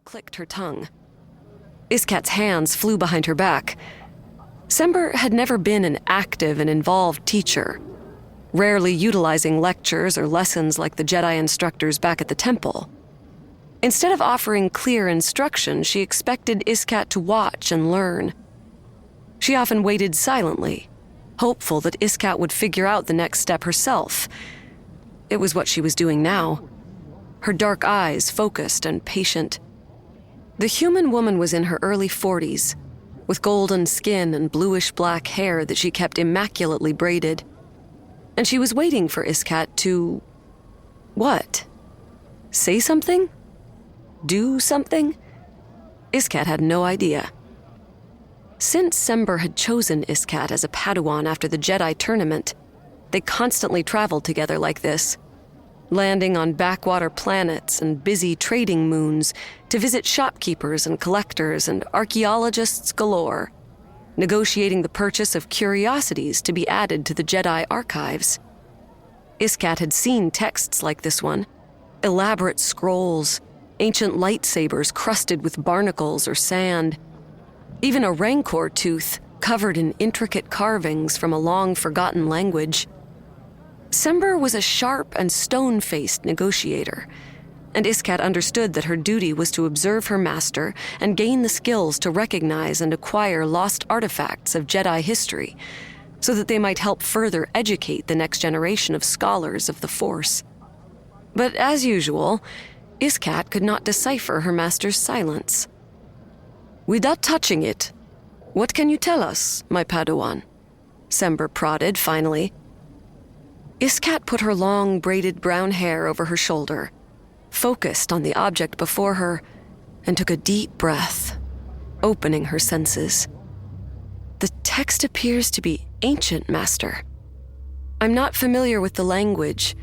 clicked her tongue. Iskat's hands flew behind her back. Sember had never been an active and involved teacher, rarely utilizing lectures or lessons like the Jedi instructors back at the temple. Instead of offering clear instruction, she expected Iskat to watch and learn. She often waited silently, hopeful that Iskat would figure out the next step herself. It was what she was doing now, her dark eyes focused and patient. The human woman was in her early 40s, with golden skin and bluish-black hair that she kept immaculately braided. And she was waiting for Iskat to... what? Say something? Do something? Iskat had no idea. Since Sember had chosen Iskat as a Padawan after the Jedi tournament, they constantly traveled together like this, landing on backwater planets and busy trading moons to visit shopkeepers and collectors and archaeologists galore, negotiating the purchase of curiosities to be added to the Jedi archives. Iskat had seen texts like this one, elaborate scrolls, ancient lightsabers crusted with barnacles or sand, even a rancor tooth covered in intricate carvings from a long-forgotten language. Sember was a sharp and stone-faced negotiator, and Iskat understood that her duty was to observe her master and gain the skills to recognize and acquire lost artifacts of Jedi history, so that they might help further educate the next generation of scholars of the Force. But as usual, Iskat could not decipher her master's silence. "Without touching it, what can you tell us, my Padawan?" Sember prodded, finally. Iskat put her long, braided brown hair over her shoulder, focused on the object before her, and took a deep breath, opening her senses. "The text appears to be ancient, Master. I'm not familiar with the language.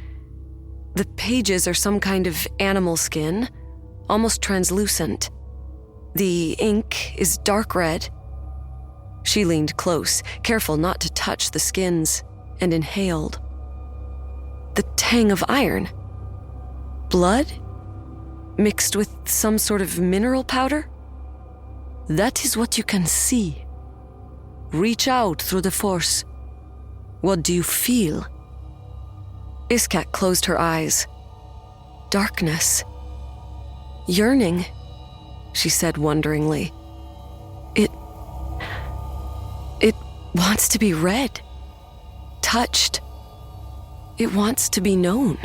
The pages are some kind of animal skin, almost translucent. The ink is dark red." She leaned close, careful not to touch the skins, and inhaled. The tang of iron. Blood? Mixed with some sort of mineral powder? "That is what you can see. Reach out through the Force. What do you feel?" Iskat closed her eyes. Darkness. Yearning, she said wonderingly. It wants to be read, touched. It wants to be known.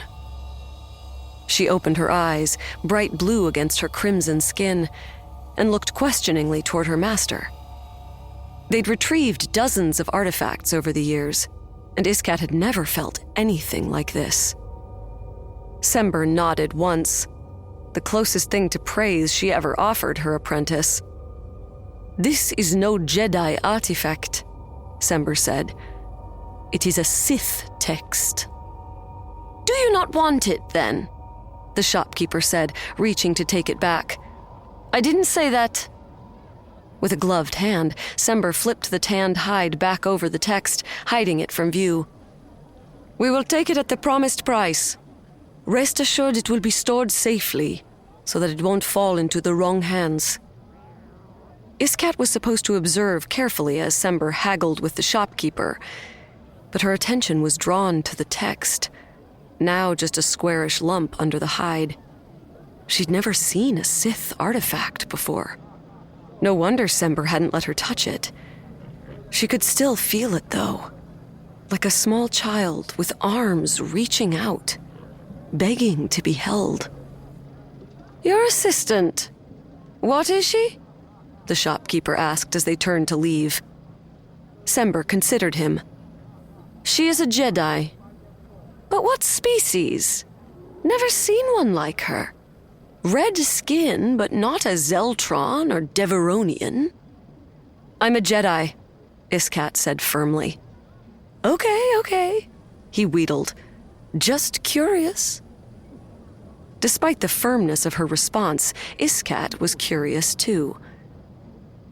She opened her eyes, bright blue against her crimson skin, and looked questioningly toward her master. They'd retrieved dozens of artifacts over the years, and Iskat had never felt anything like this. Sember nodded once, the closest thing to praise she ever offered her apprentice. "This is no Jedi artifact," Sember said. "It is a Sith text." "Do you not want it, then?" the shopkeeper said, reaching to take it back. "I didn't say that." With a gloved hand, Sember flipped the tanned hide back over the text, hiding it from view. "We will take it at the promised price. Rest assured it will be stored safely, so that it won't fall into the wrong hands." Iskat was supposed to observe carefully as Sember haggled with the shopkeeper, but her attention was drawn to the text, now just a squarish lump under the hide. She'd never seen a Sith artifact before. No wonder Sember hadn't let her touch it. She could still feel it, though, like a small child with arms reaching out, begging to be held. "Your assistant. What is she?" the shopkeeper asked as they turned to leave. Sember considered him. "She is a Jedi. But what species? Never seen one like her. Red skin, but not a Zeltron or Deveronian." "I'm a Jedi," Iskat said firmly. Okay, he wheedled. "Just curious." Despite the firmness of her response, Iskat was curious too.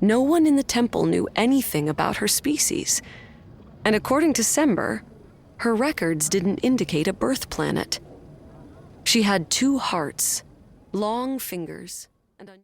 No one in the temple knew anything about her species, and according to Sember, her records didn't indicate a birth planet. She had 2 hearts, long fingers,